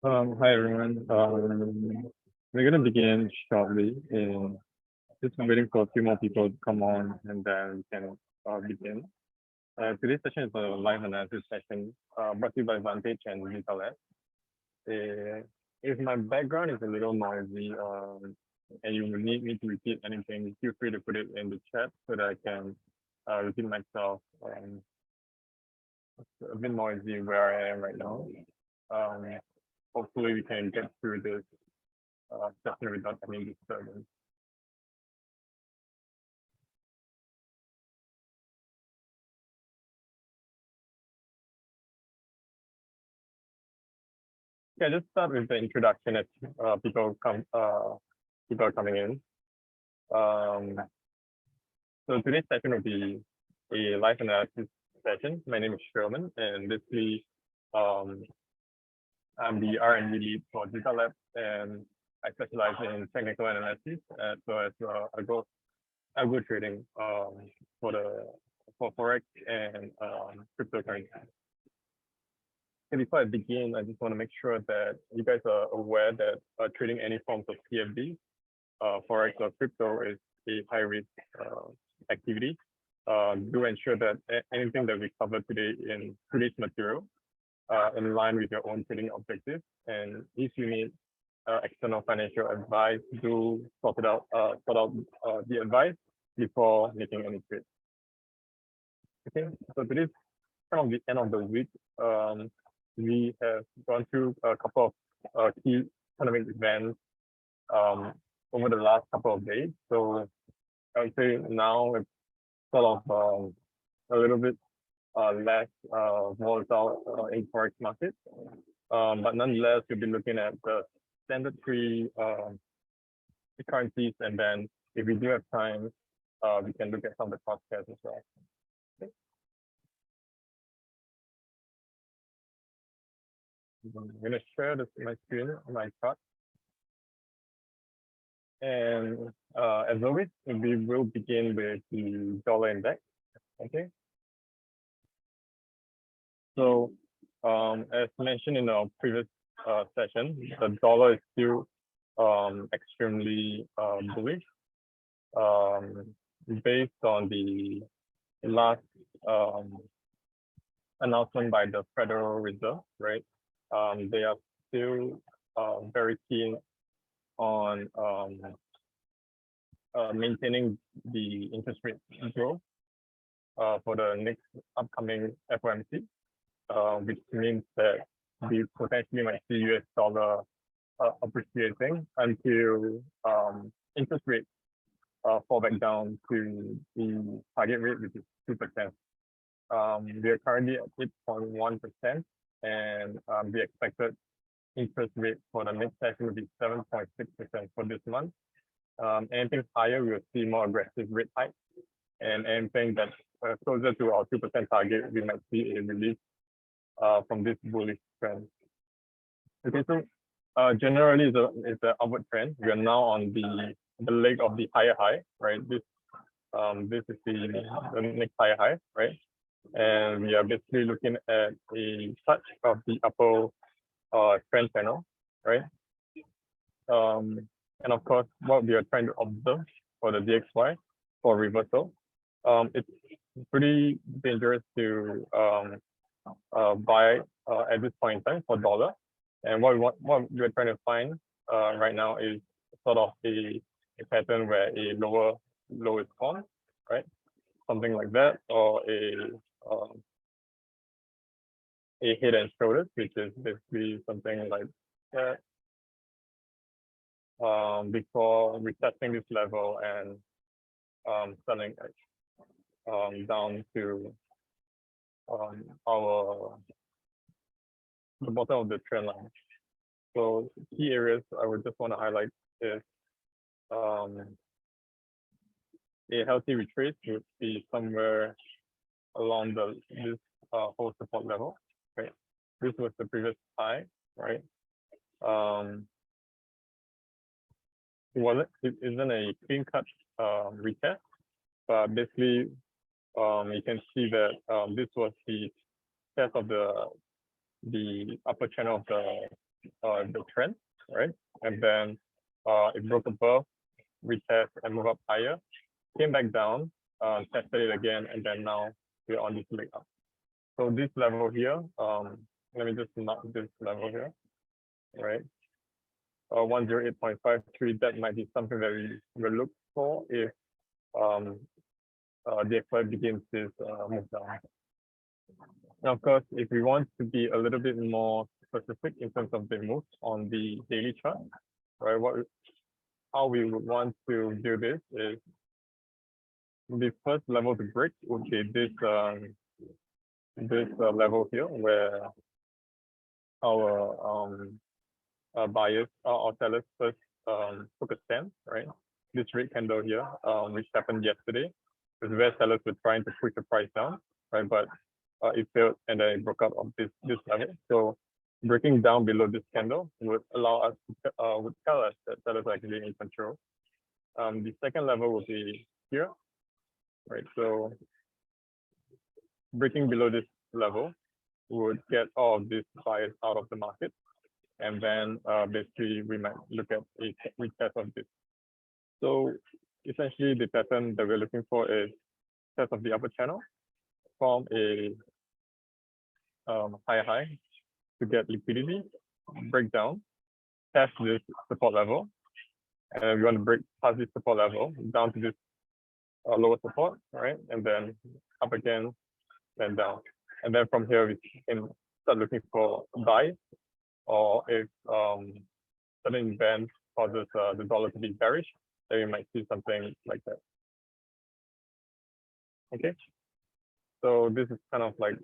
Hi everyone. We're gonna begin shortly. Just waiting for a few more people to come on, and then we can begin. Today's session is a live analysis session brought to you by Vantage and VitaLab. If my background is a little noisy, and you need me to repeat anything, feel free to put it in the chat so that I can repeat myself. It's a bit noisy where I am right now. Um, Hopefully we can get through this session without any disturbance. Yeah, just start with the introduction as people are coming in. Um, so today's session will be a live analysis session. My name is Sherman, and basically, um, I'm the R&D lead for VitaLab, and I specialize in technical analysis as well as algo trading for forex and cryptocurrency. And before I begin, I just want to make sure that you guys are aware that trading any forms of CFD, forex or crypto is a high risk activity. Do ensure that anything that we cover today in today's material in line with your own trading objectives. And if you need external financial advice, do sort out the advice before making any trade. Okay, so today's kind of the end of the week. We have gone through a couple of key economic events over the last couple of days. So I would say now it's sort of a little bit less volatile in forex market. But nonetheless, we'll be looking at the standard three currencies, and then if we do have time, we can look at some of the cross pairs as well. Okay. I'm going to share my screen, my chart. And as always, we will begin with the dollar index. Okay. So as mentioned in our previous session, the dollar is still extremely bullish based on the last announcement by the Federal Reserve, right? They are still very keen on maintaining the interest rate growth for the next upcoming FOMC, which means that we potentially might see US dollar appreciating until interest rates fall back down to the target rate, which is 2%. We are currently at 8.1%, and the expected interest rate for the next session will be 7.6% for this month. Anything higher, we will see more aggressive rate hikes, and anything that's closer to our 2% target, we might see a release from this bullish trend. Okay, so generally it's an upward trend. We are now on the leg of the higher high, right? This is the next higher high, right? And we are basically looking at a touch of the upper trend channel, right? And of course, what we are trying to observe for the DXY for reversal, it's pretty dangerous to buy at this point in time for dollar. And what we're trying to find right now is sort of a pattern where a lower low is formed, right? Something like that, or a head and shoulders, which is basically something like that. Before retesting this level and selling down to the bottom of the trend line. So key areas I would just want to highlight is a healthy retrace would be somewhere along this whole support level, right? This was the previous high, right? It isn't a clean cut retest, but basically you can see that this was the test of the upper channel of the trend, right? And then it broke above, retest and move up higher, came back down, tested it again, and then now we're on this leg up. So this level here, let me just mark this level here, right? 108.53, that might be something that we will look for if the XY begins this move down. Now, of course, if we want to be a little bit more specific in terms of the move on the daily chart, right? How we would want to do this is the first level to break would be this level here, where our buyers or sellers first took a stand, right? This red candle here, which happened yesterday, is where sellers were trying to push the price down, right? But it failed and then it broke out of this level. So breaking down below this candle would allow us would tell us that sellers are actually in control. The second level would be here, right? So breaking below this level would get all of these buyers out of the market, and then basically we might look at a retest of this. So essentially the pattern that we're looking for is test of the upper channel, form a high to get liquidity, break down, test this support level, and we want to break past this support level down to this lower support, right? And then up again, then down. And then from here, we can start looking for buys, or if sudden event causes the dollar to be bearish, then we might see something like that. Okay. So this is kind of like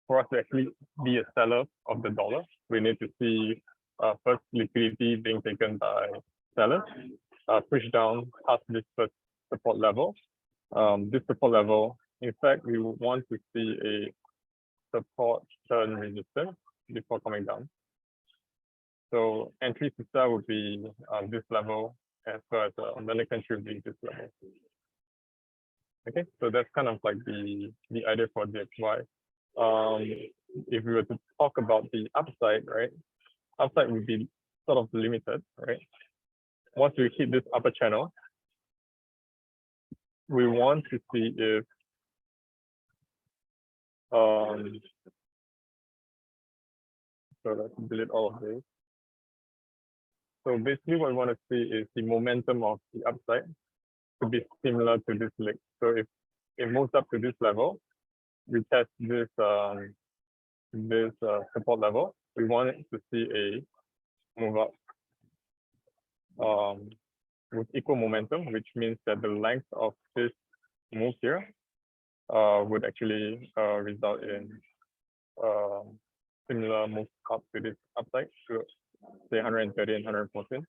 for us to actually be a seller of the dollar, we need to see first liquidity being taken by sellers, push down past this first support level. This support level, in fact, we would want to see a support turn resistance before coming down. So entry to sell would be this level, as well as the next entry would be this level. Okay, so that's kind of like the idea for DXY. If we were to talk about the upside, right? Upside would be sort of limited, right? Once we hit this upper channel, we want to see if so let's delete all of this. So basically what we want to see is the momentum of the upside to be similar to this leg. So if it moves up to this level, we test this support level. We want it to see a move up with equal momentum, which means that the length of this move here would actually result in similar move up to this upside, to say 130 and 114.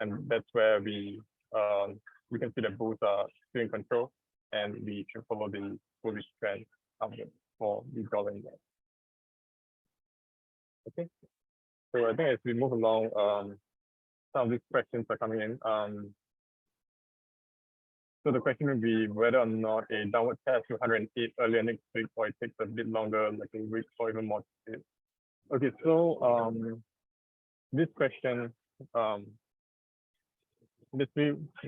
And that's where we can see that bulls are still in control, and we should follow the bullish trend upward for the dollar index. Okay, so I think as we move along, some of these questions are coming in. So the question would be whether or not a downward test to 108 earlier next week, or it takes a bit longer, like a week or even more. Okay, so this question, the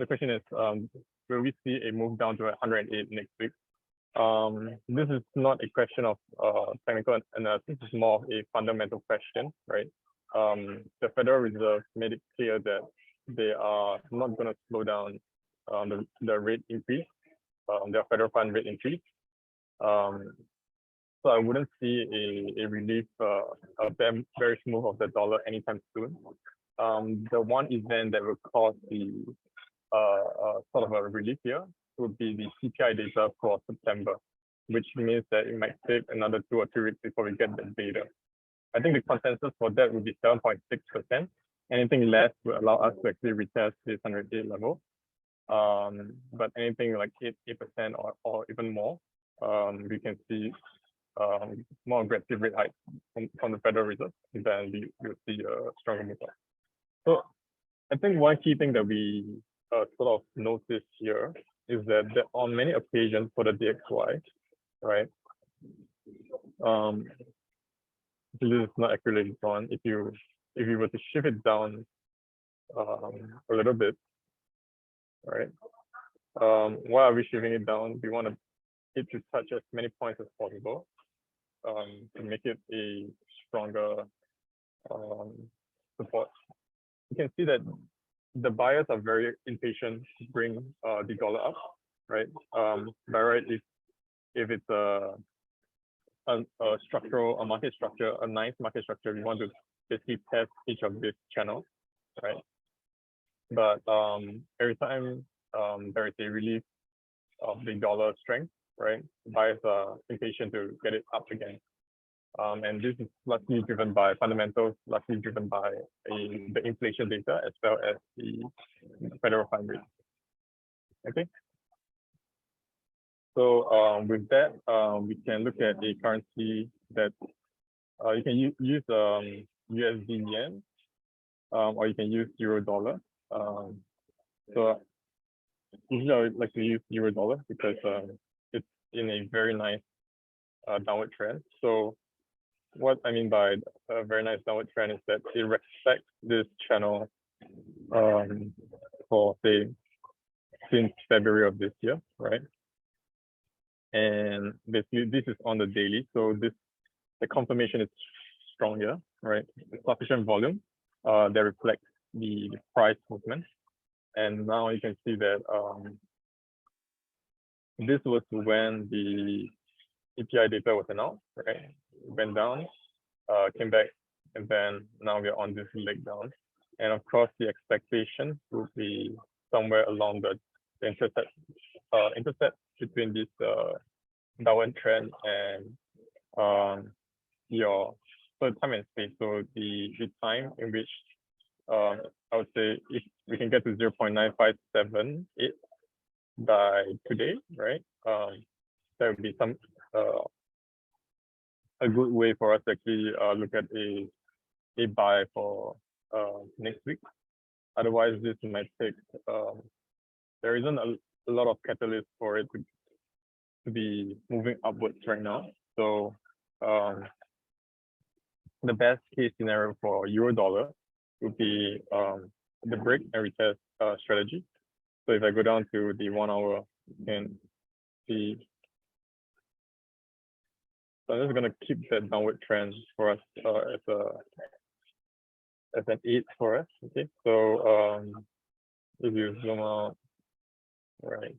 question is, will we see a move down to 108 next week? This is not a question of technical analysis, it's more of a fundamental question, right? The Federal Reserve made it clear that they are not going to slow down the rate increase, their federal fund rate increase. So I wouldn't see a relief, a very smooth of the dollar anytime soon. The one event that will cause the sort of a relief here would be the CPI data for September, which means that it might take another 2 or 3 weeks before we get that data. I think the consensus for that would be 7.6%. Anything less will allow us to actually retest this 108 level. But anything like 8% or even more, we can see more aggressive rate hikes from the Federal Reserve, then we'll see a stronger move up. So I think one key thing that we sort of notice here is that on many occasions for the DXY, right? this is not accurately drawn. If you were to shift it down a little bit, right? Why are we shifting it down? We want it to touch as many points as possible to make it a stronger support. You can see that the buyers are very impatient to bring the dollar up, right? By right, if it's a structural, a market structure, a nice market structure, we want to basically test each of these channels, right? But every time there is a release of the dollar strength, right, buyers are impatient to get it up again. And this is largely driven by fundamentals, largely driven by the inflation data as well as the federal fund rate. Okay. So with that, we can look at a currency that you can use USD yen, or you can use euro dollar. So usually I would like to use euro dollar because it's in a very nice downward trend. So what I mean by a very nice downward trend is that it respects this channel for say since February of this year, right? And basically this is on the daily, so the confirmation is strong here, right? Sufficient volume that reflects the price movement. And now you can see that this was when the CPI data was announced, right? It went down, came back, and then now we're on this leg down. And of course, the expectation will be somewhere along the intercept between this downward trend and your time and space. So the time in which I would say if we can get to 0.9578 by today, right? That would be some a good way for us to actually look at a buy for next week. Otherwise, this might take there isn't a lot of catalyst for it to be moving upwards right now. So the best case scenario for euro dollar would be the break and retest strategy. So if I go down to the 1 hour, you can see. So I'm just going to keep that downward trend for us as an 8 for us. Okay, so if you zoom out, right?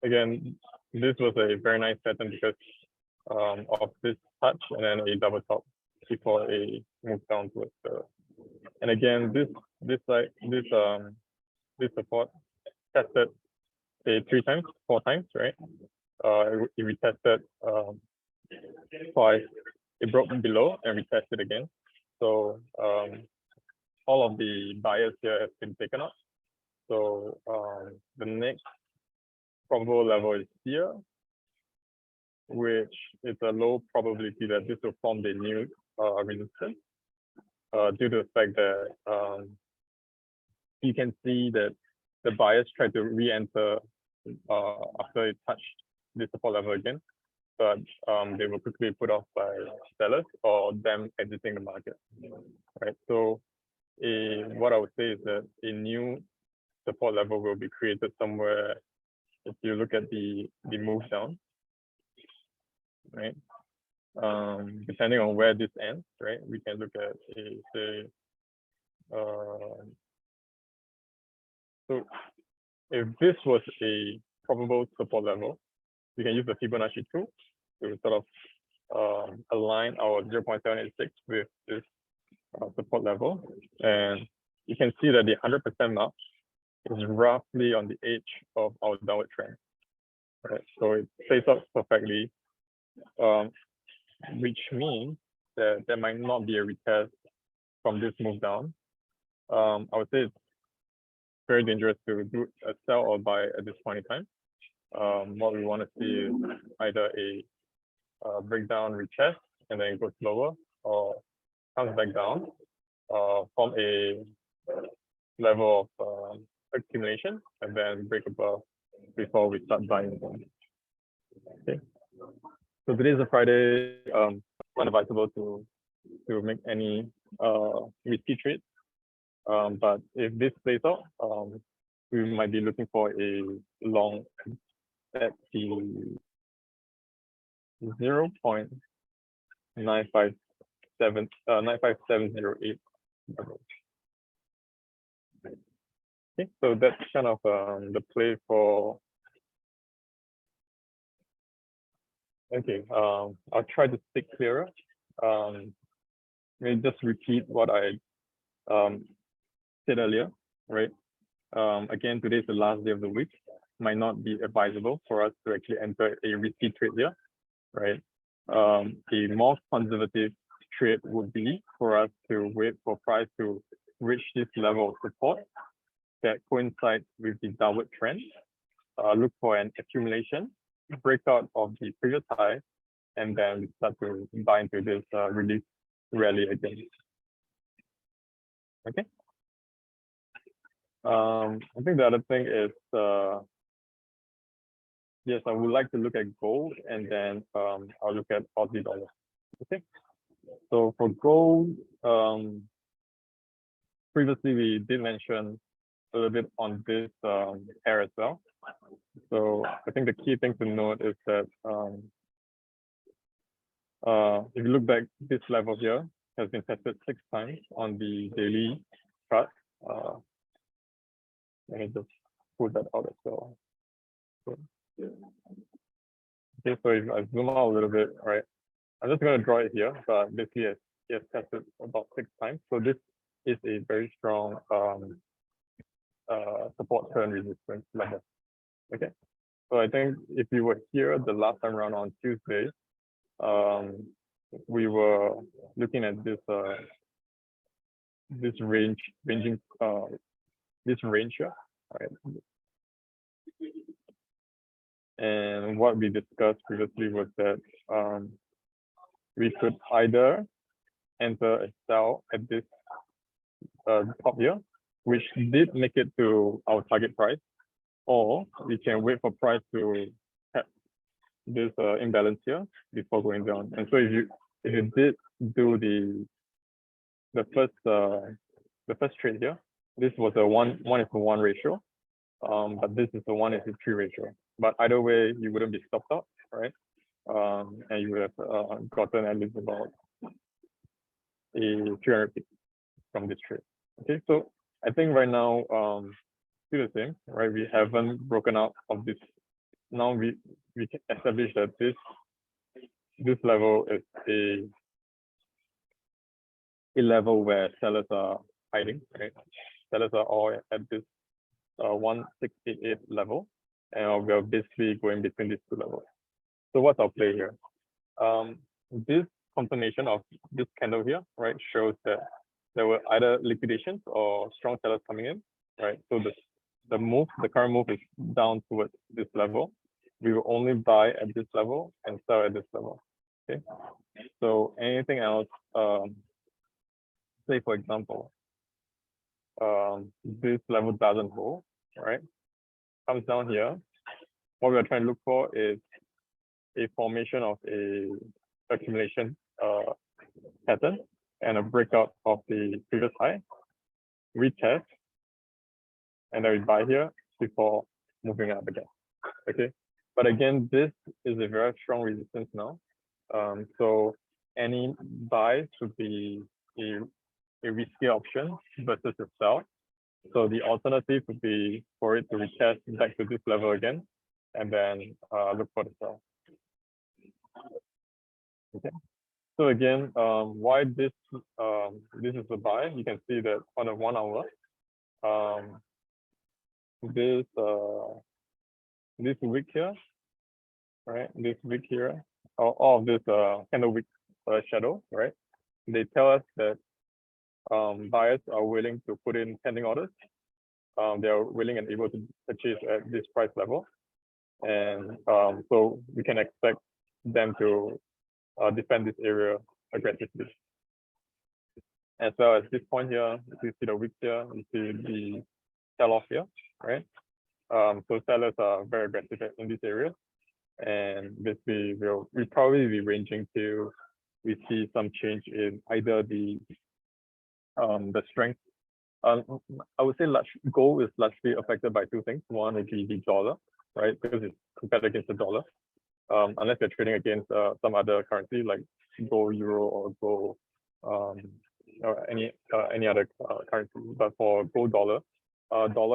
Again, this was a very nice pattern because of this touch and then a double top before a move down towards the. And again, this support tested say 4 times, right? It retested twice. It broke below and retested again. So all of the buyers here have been taken up. So the next probable level is here, which is a low probability that this will form the new resistance due to the fact that you can see that the buyers try to re-enter after it touched the support level again, but they were quickly put off by sellers or them exiting the market, right? So what I would say is that a new support level will be created somewhere. If you look at the move down, right? Depending on where this ends, right? We can look at say so if this was a probable support level, we can use the Fibonacci tool to sort of align our 0.786 with this support level. And you can see that the 100% mark is roughly on the edge of our downward trend. Right? So it plays out perfectly, which means that there might not be a retest from this move down. I would say it's very dangerous to do a sell or buy at this point in time. What we want to see is either a breakdown retest and then it goes lower, or comes back down from a level of accumulation and then break above before we start buying again. Okay. So today is a Friday. unadvisable to make any risky trade. But if this plays out, we might be looking for a long at the 0.95708 level. Okay, so that's kind of the play for. Okay, I'll try to stick clearer. Maybe just repeat what I said earlier, right? Again, today is the last day of the week. Might not be advisable for us to actually enter a risky trade here, right? A more conservative trade would be for us to wait for price to reach this level of support that coincides with the downward trend. Look for an accumulation, breakout of the previous high, and then we start to buy into this release rally again. Okay. I think the other thing is, yes, I would like to look at gold, and then I'll look at Aussie dollar. Okay. So for gold, previously we did mention a little bit on this pair as well. So I think the key thing to note is that if you look back, this level here has been tested 6 times on the daily chart. Let me just pull that out as well. Okay, so if I zoom out a little bit, right? I'm just going to draw it here, but basically it has tested about 6 times. So this is a very strong support turn resistance level. Okay, so I think if you were here the last time around on Tuesday, we were looking at this this range here, right? And what we discussed previously was that we could either enter a sell at this top here, which did make it to our target price, or we can wait for price to have this imbalance here before going down. And so if you did do the first trade here, this was a 1:1 ratio, but this is a 1:3 ratio. But either way, you wouldn't be stopped out, right? And you would have gotten at least about a 300 pips from this trade. Okay, so I think right now, still the same, right? We haven't broken out of this. Now we can establish that this level is a level where sellers are hiding, right? Sellers are all at this 1688 level, and we're basically going between these two levels. So what's our play here? This confirmation of this candle here, right, shows that there were either liquidations or strong sellers coming in, right? So the current move is down towards this level. We will only buy at this level and sell at this level. Okay. So anything else, say for example, this level doesn't hold, right? Comes down here. What we're trying to look for is a formation of a accumulation pattern and a breakout of the previous high, retest, and then we buy here before moving up again. Okay, but again, this is a very strong resistance now. So any buy should be a risky option versus a sell. So the alternative would be for it to retest back to this level again, and then look for the sell. Okay. So again, why this is a buy? You can see that on a 1 hour, this wick here, right? This wick here, all of this candle wick shadow, right? They tell us that buyers are willing to put in pending orders. They are willing and able to purchase at this price level, and so we can expect them to defend this area aggressively. As well as this point here, you see the wick here, you see the sell-off here, right? So sellers are very aggressive in this area, and basically we'll probably be ranging to we see some change in either the strength. I would say gold is largely affected by two things. One would be the dollar, right? Because it's compared against the dollar. Unless you're trading against some other currency like gold, euro, or gold, or any other currency. But for gold, dollar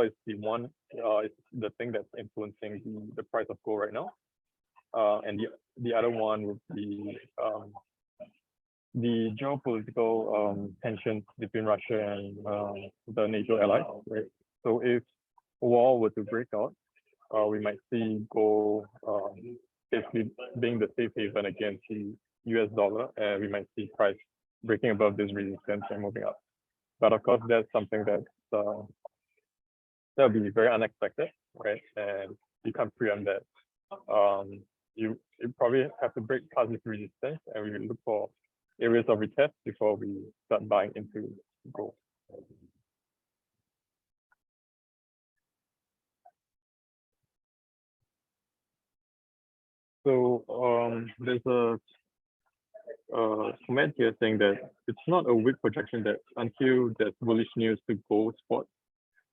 is the one, is the thing that's influencing the price of gold right now. And the other one would be the geopolitical tensions between Russia and the NATO allies, right? So if war were to break out, we might see gold basically being the safe haven against the US dollar, and we might see price breaking above this resistance and moving up. But of course, that's something that that'll be very unexpected, right? And you can't preempt that. You probably have to break past this resistance, and we will look for areas of retest before we start buying into gold. So there's a comment here saying that it's not a weak projection that until there's bullish news to gold spot,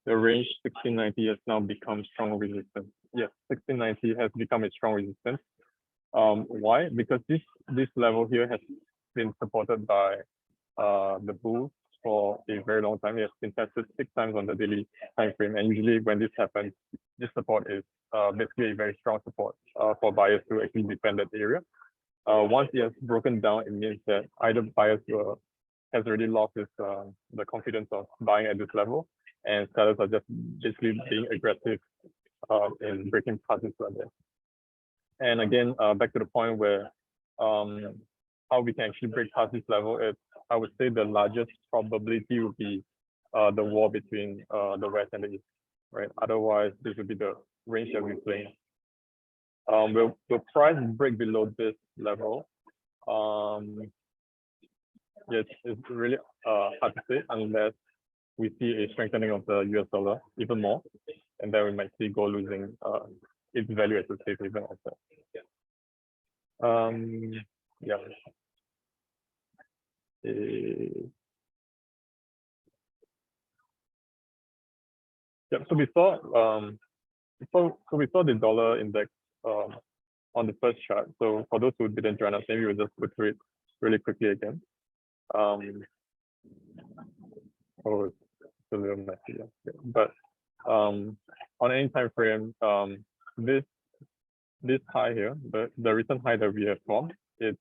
the range 1690 has now become strong resistance. Yes, 1690 has become a strong resistance. Why? Because this level here has been supported by the bulls for a very long time. It has been tested 6 times on the daily time frame, and usually when this happens, this support is basically a very strong support for buyers to actually defend that area. Once it has broken down, it means that either buyers has already lost the confidence of buying at this level, and sellers are just basically being aggressive in breaking past this level. And again, back to the point where how we can actually break past this level is, I would say the largest probability would be the war between the West and the East, right? Otherwise, this would be the range that we're playing. Will price break below this level? Yes, it's really hard to say unless we see a strengthening of the US dollar even more, and then we might see gold losing its value as a safe haven asset. Yeah. Yeah, so we saw the dollar index on the first chart. So for those who didn't join us, maybe we'll just go through it really quickly again. Oh, it's a little messy, yeah. But on any time frame, this high here, the recent high that we have formed, it's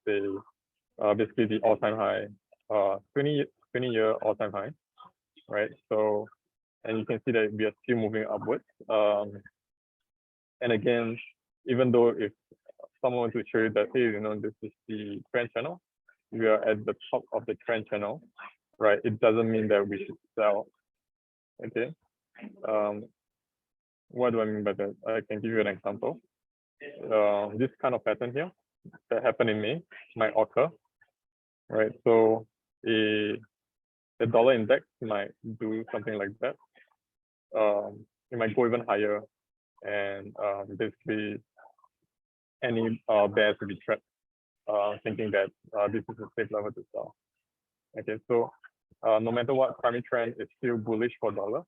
basically the all-time high, 20-year all-time high, right? So, and you can see that we are still moving upwards. And again, even though if someone wants to show you that, hey, you know, this is the trend channel, we are at the top of the trend channel, right? It doesn't mean that we should sell. Okay. What do I mean by that? I can give you an example. This kind of pattern here that happened in May might occur, right? So the dollar index might do something like that. It might go even higher, and basically any bears will be trapped, thinking that this is a safe level to sell. Okay, so no matter what, primary trend is still bullish for dollar.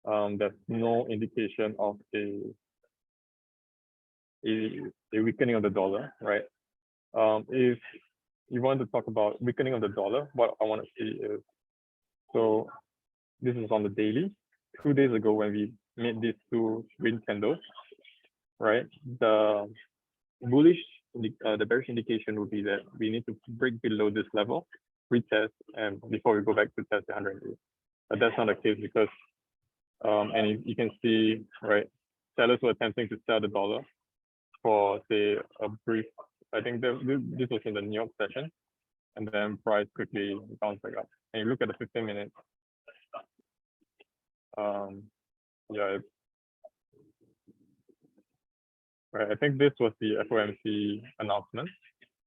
There's no indication of a weakening of the dollar, right? If you want to talk about weakening of the dollar, what I want to see is, so this is on the daily. 2 days ago when we made these two green candles, right? The bullish, the bearish indication would be that we need to break below this level, retest, and before we go back to test the 100. But that's not the case because, and you can see, right, sellers were attempting to sell the dollar for, say, a brief, I think this was in the New York session, and then price quickly bounced back up. And you look at the 15 minutes, yeah, right. I think this was the FOMC announcement.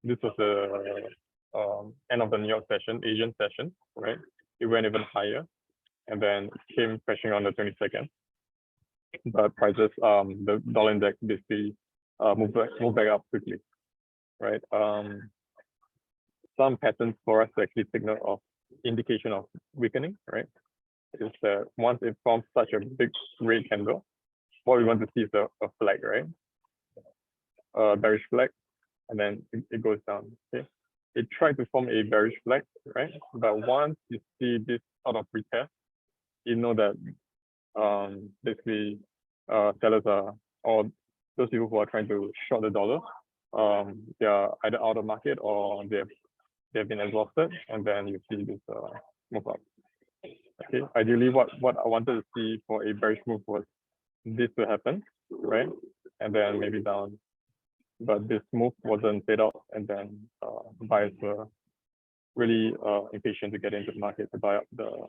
This was the end of the New York session, Asian session, right? It went even higher, and then came crashing on the 22nd. But prices, the dollar index basically moved back up quickly, right? some patterns for us to actually signal of indication of weakening, right? Is that once it forms such a big red candle, what we want to see is a flag, right? Bearish flag, and then it goes down. Okay, it tried to form a bearish flag, right? But once you see this sort of retest, you know that basically sellers are, or those people who are trying to short the dollar, they are either out of market or they've been exhausted, and then you see this move up. Okay, ideally what I wanted to see for a bearish move was this to happen, right? And then maybe down. But this move wasn't paid out, and then buyers were really impatient to get into the market to buy up the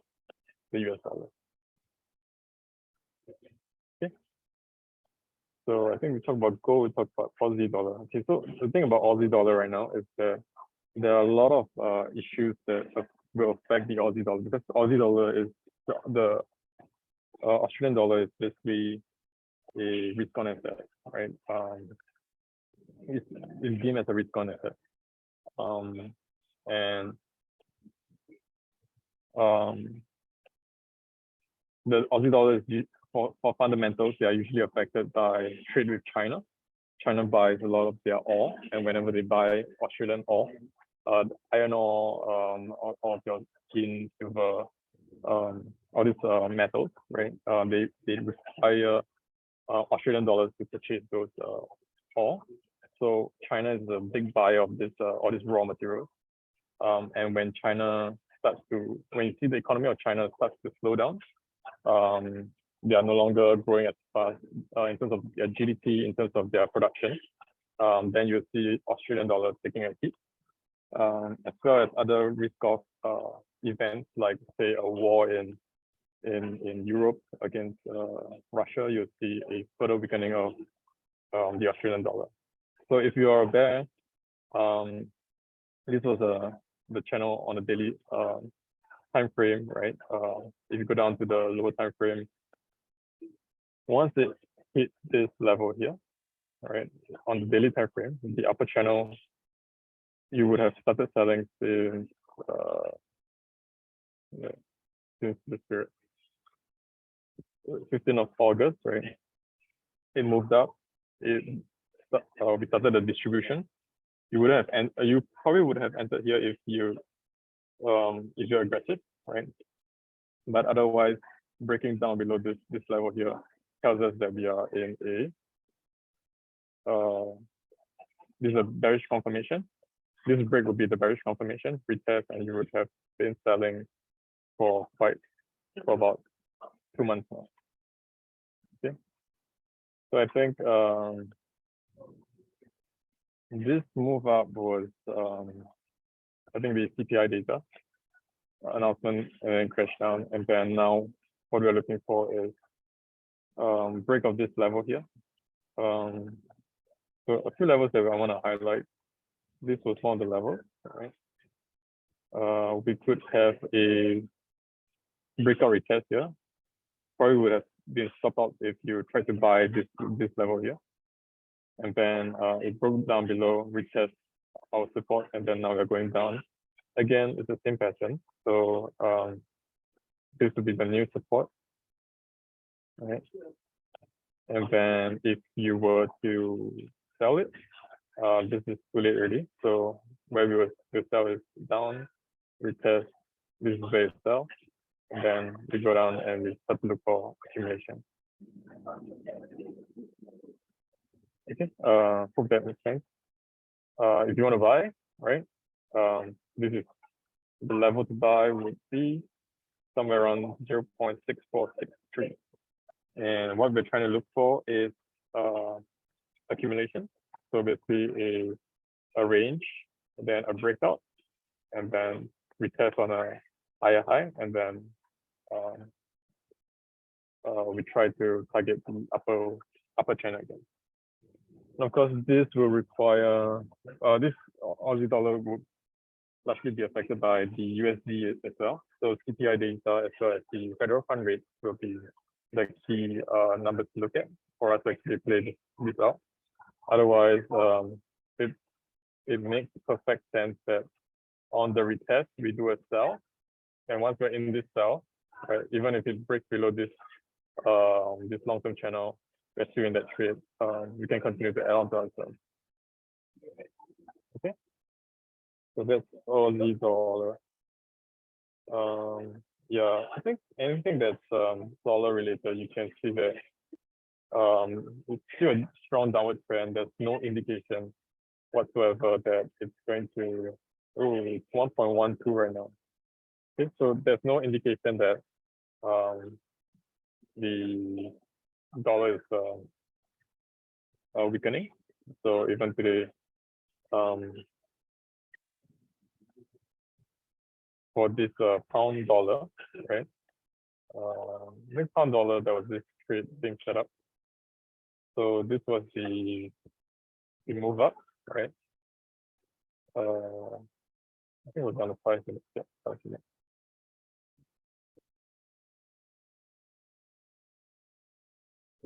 US dollar. Okay. So I think we talked about gold, we talked about Aussie dollar. Okay, so the thing about Aussie dollar right now is that there are a lot of issues that will affect the Aussie dollar, because Aussie dollar is the Australian dollar is basically a risk-on asset, right? It's deemed as a risk-on asset, and the Aussie dollar is for fundamentals. They are usually affected by trade with China. China buys a lot of their ore, and whenever they buy Australian ore, iron ore, all of your tin, silver, all these metals, right? They require Australian dollars to purchase those ore. So China is a big buyer of this all these raw materials. And when when you see the economy of China starts to slow down, they are no longer growing as fast in terms of their GDP, in terms of their production. Then you see Australian dollar taking a hit, as well as other risk-off events like, say, a war in Europe against Russia. You see a further weakening of the Australian dollar. So if you are a bear, this was the channel on the daily time frame, right? If you go down to the lower time frame, once it hit this level here, right, on the daily time frame, the upper channel, you would have started selling since this period, 15th of August, right? It moved up. We started the distribution. You probably would have entered here if you're aggressive, right? But otherwise, breaking down below this level here tells us that we are in this is a bearish confirmation. This break would be the bearish confirmation, retest, and you would have been selling for about 2 months now. Okay, so I think this move up was I think the CPI data announcement, and then crash down, and then now what we're looking for is break of this level here. So a few levels that I want to highlight. This was one of the levels, right? We could have a breakout retest here. Probably would have been stopped out if you tried to buy this level here. And then it broke down below, retest our support, and then now we're going down. Again, it's the same pattern. So this would be the new support, right? And then if you were to sell it, this is too late already. So where we were to sell is down, retest, this is where you sell, and then we go down and we start to look for accumulation. Okay, hope that makes sense. If you want to buy, right, this is the level to buy would be somewhere around 0.6463. And what we're trying to look for is accumulation. So basically a range, then a breakout, and then retest on a higher high, and then we try to target the upper channel again. And of course, this will require this Aussie dollar would largely be affected by the USD as well. So CPI data as well as the federal fund rate will be the key numbers to look at for us to actually play this out. Otherwise, it makes perfect sense that on the retest, we do a sell. And once we're in this sell, right, even if it breaks below this this long-term channel, we're still in that trade. We can continue to add on to ourselves. Okay. So that's all these dollar. Yeah, I think anything that's dollar related, you can see that it's still a strong downward trend. There's no indication whatsoever that it's going to, it's 1.12 right now. Okay, so there's no indication that the dollar is weakening. So even today, for this pound dollar, right? This pound dollar, there was this trade being set up. So this was the move up, right? I think it was down to 5 minutes. Yeah, 5 minutes.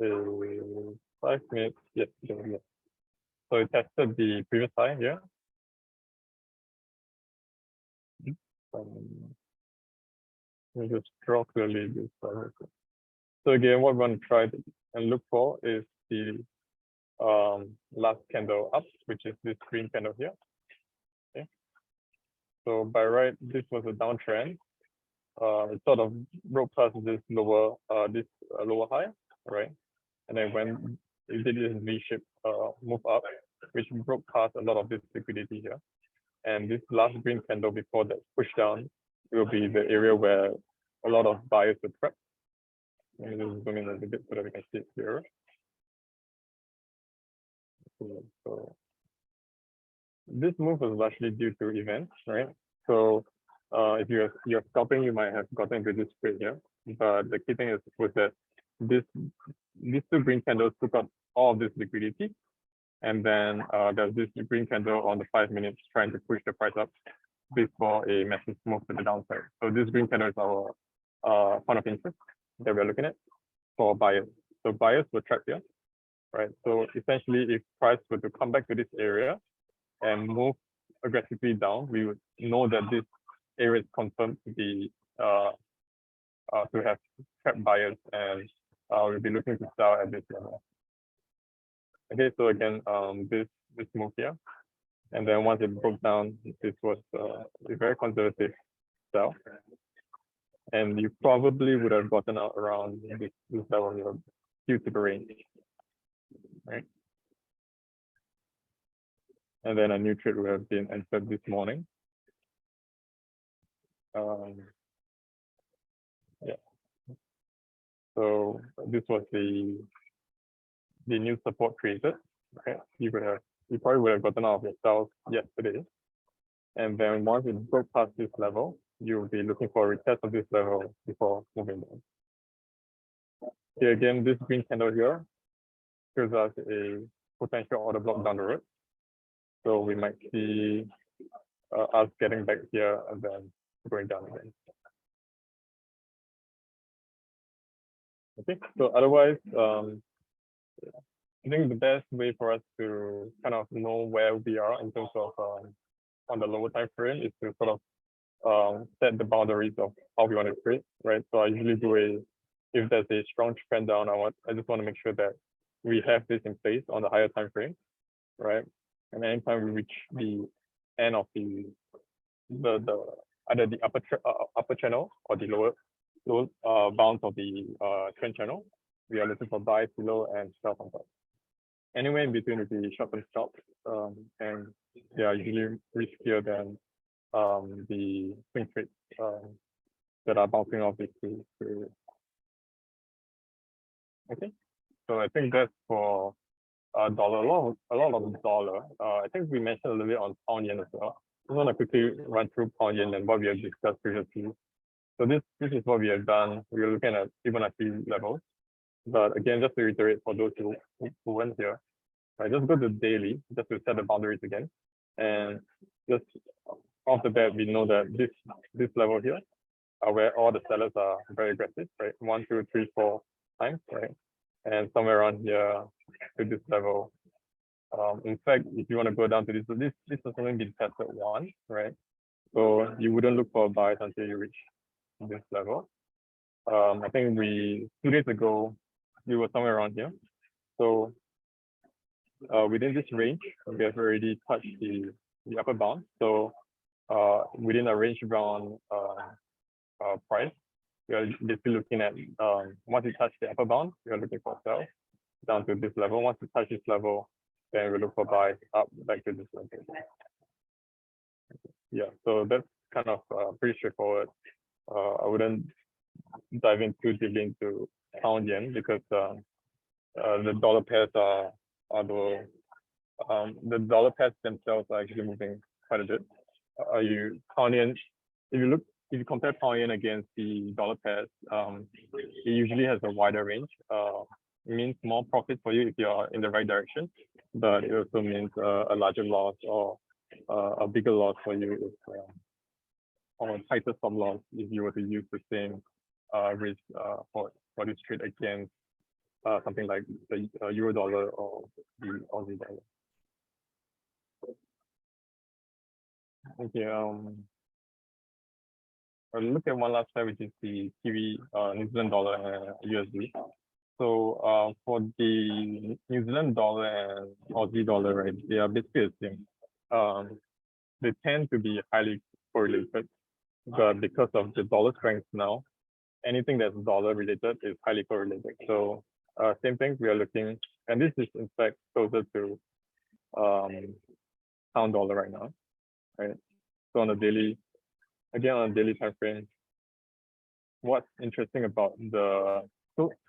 Uh, 5 minutes, yes, yeah. So it tested the previous high here. Let me just draw clearly this. So again, what we're going to try and look for is the last candle up, which is this green candle here. Okay. So by right, this was a downtrend. It sort of broke past this lower lower high, right? And then when it did this V-shape move up, which broke past a lot of this liquidity here. And this last green candle before that push down will be the area where a lot of buyers were trapped. Let me just zoom in a little bit so that we can see it clearer. So this move was largely due to events, right? So if you're scalping, you might have gotten into this trade here. But the key thing was that these two green candles took out all of this liquidity. And then there's this green candle on the 5 minutes trying to push the price up before a massive move to the downside. So this green candle is our point of interest that we're looking at for buyers. So buyers were trapped here, right? So essentially, if price were to come back to this area and move aggressively down, we would know that this area is confirmed to be to have trapped buyers, and we'll be looking to sell at this level. Okay, so again, this move here, and then once it broke down, this was a very conservative sell, and you probably would have gotten out around this level here due to the range, right? And then a new trade would have been entered this morning. Yeah. So this was the new support created. Okay, you probably would have gotten out of your sales yesterday, and then once it broke past this level, you'll be looking for a retest of this level before moving down. Here again, this green candle here shows us a potential order block down the road. So we might see us getting back here and then going down again. Okay, so otherwise, I think the best way for us to kind of know where we are in terms of on the lower time frame is to sort of set the boundaries of how we want to trade, right? So I usually do if there's a strong trend down, I just want to make sure that we have this in place on the higher time frame, right? And anytime we reach the end of the either the upper channel or the lower bounds of the trend channel, we are looking for buys below and sell on top. Anywhere in between would be short-term stops, and they are usually riskier than the swing trades that are bouncing off this period. Okay, so I think that's for dollar. A lot of the dollar. I think we mentioned a little bit on pound yen as well. I just want to quickly run through pound yen and what we have discussed previously. So this is what we have done. We are looking at Fibonacci levels. But again, just to reiterate for those who weren't here, right, just go to daily just to set the boundaries again. And just off the bat, we know that this level here are where all the sellers are very aggressive, right? 1, 2, 3, 4 times, right? And somewhere around here to this level. In fact, if you want to go down to this has only been tested once, right? So you wouldn't look for buys until you reach this level. I think 2 days ago, we were somewhere around here. So within this range, we have already touched the upper bound. So within a range bound price, we are basically looking at once you touch the upper bound, we are looking for sell down to this level. Once you touch this level, then we look for buy up back to this level. Yeah, so that's kind of pretty straightforward. I wouldn't dive in too deeply into pound yen because the dollar pairs are the dollar pairs themselves are actually moving quite a bit. Pound yen, if you compare pound yen against the dollar pairs, it usually has a wider range. It means more profit for you if you're in the right direction, but it also means a larger loss or a bigger loss for you if or a tighter stop loss if you were to use the same risk for this trade against something like the euro dollar or the Aussie dollar. Okay, I'll look at one last slide, which is the Kiwi, New Zealand dollar and USD. So for the New Zealand dollar and Aussie dollar, right, they are basically the same. They tend to be highly correlated, but because of the dollar strength now, anything that's dollar related is highly correlated. So same thing, we are looking, and this is in fact closer to pound dollar right now, right? So on a daily, again on a daily time frame, what's interesting about the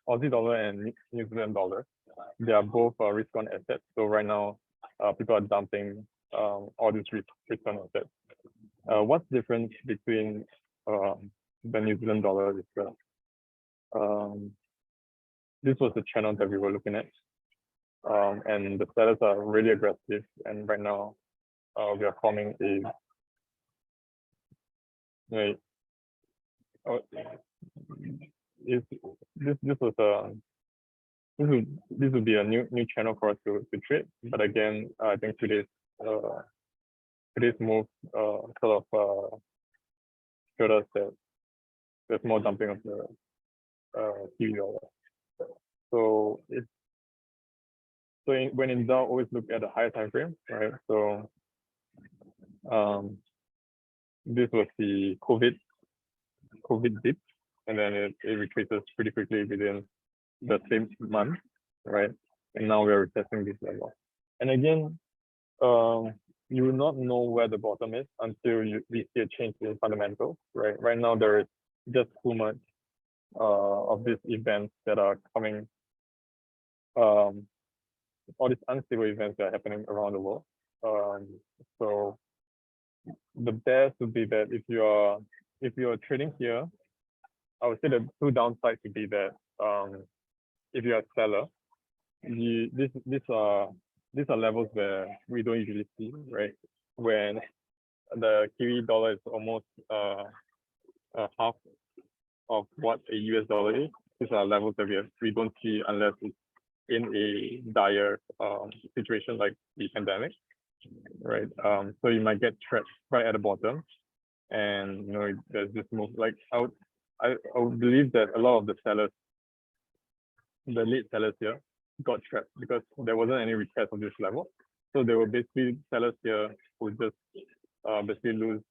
Aussie dollar and New Zealand dollar, they are both risk on assets. So right now, people are dumping all these risk on assets. What's the difference between the New Zealand dollar is this was the channel that we were looking at. And the sellers are really aggressive. And right now, we are forming this would be a new channel for us to trade. But again, I think today's move sort of showed us that there's more dumping of the Kiwi dollar. So when in doubt, always look at the higher time frame, right? So this was the COVID dip, and then it retraces pretty quickly within the same month, right? And now we are retesting this level. And again, you will not know where the bottom is until we see a change in fundamentals, right? Right now there is just too much of these events that are coming, all these unstable events that are happening around the world. So the best would be that if you are trading here, I would say the two downsides would be that if you are a seller, these are levels where we don't usually see, right? When the Kiwi dollar is almost half of what a US dollar is. These are levels that we don't see unless it's in a dire situation like the pandemic, right? So you might get trapped right at the bottom, and there's this move. Like I would believe that a lot of the sellers, the late sellers here, got trapped because there wasn't any retest of this level. So there were basically sellers here who just basically lose.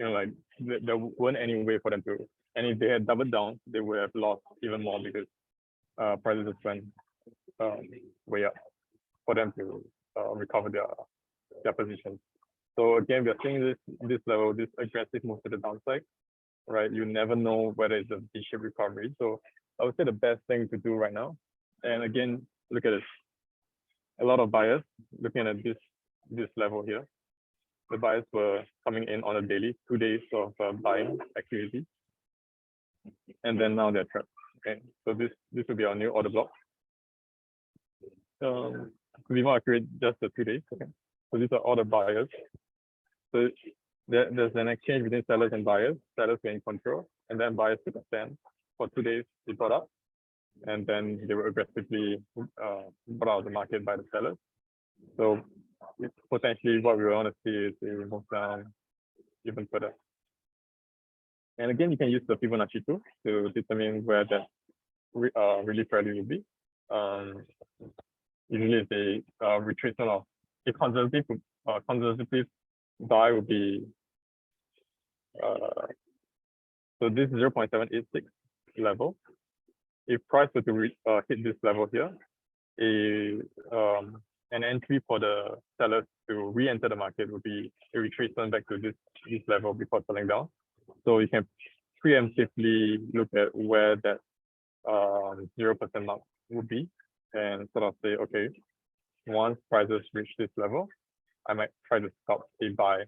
Like there weren't any way for them to, and if they had doubled down, they would have lost even more because prices just went way up for them to recover their position. So again, we are seeing this level, this aggressive move to the downside, right? You never know whether it's a V-shaped recovery. So I would say the best thing to do right now, and again, look at this. A lot of buyers looking at this level here. The buyers were coming in on a daily, 2 days of buying activity, and then now they're trapped. Okay, so this will be our new order block. To be more accurate, just the 2 days. Okay, so these are all the buyers. So there's an exchange between sellers and buyers. Sellers were in control, and then buyers took a stand for 2 days. They bought up, and then they were aggressively brought out of the market by the sellers. So potentially what we want to see is a move down even further. And again, you can use the Fibonacci tool to determine where that relief rally will be. Usually it's a retracement of a conservative buy would be so this 0.786 level. If price were to hit this level here, an entry for the sellers to re-enter the market would be a retracement back to this level before selling down. So you can preemptively look at where that 0% mark would be and sort of say, okay, once prices reach this level, I might try to stop a buy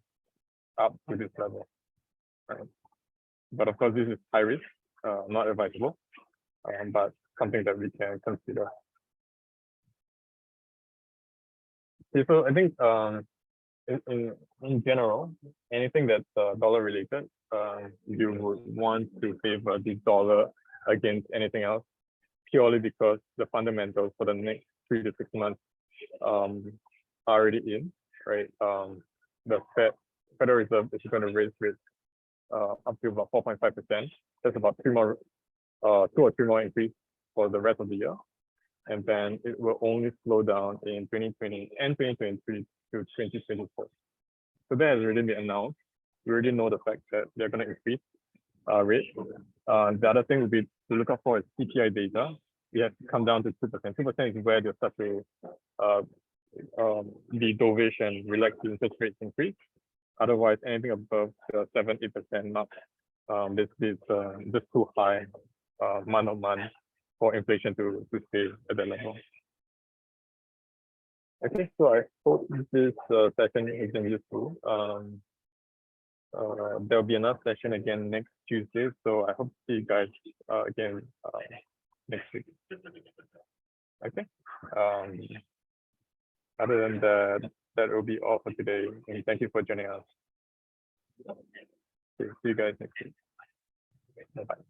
up to this level. Right? But of course, this is high risk, not advisable, but something that we can consider. Okay, so I think in general, anything that's dollar related, you would want to favor the dollar against anything else, purely because the fundamentals for the next 3 to 6 months are already in, right? The Federal Reserve is going to raise rates up to about 4.5%. That's about 2 or 3 more increase for the rest of the year. And then it will only slow down in 2020 and 2023 to 2024. So that has already been announced. We already know the fact that they're going to increase rates. The other thing would be to look out for is CPI data. We have to come down to 2%. 2% is where they start to be dovish and relax the interest rates increase. Otherwise, anything above the 7-8% mark, this is just too high month on month for inflation to stay at that level. Okay, so I hope this session has been useful. There'll be another session again next Tuesday, so I hope to see you guys again next week. Okay. Other than that, that will be all for today. And thank you for joining us. Okay, see you guys next week. Bye-bye.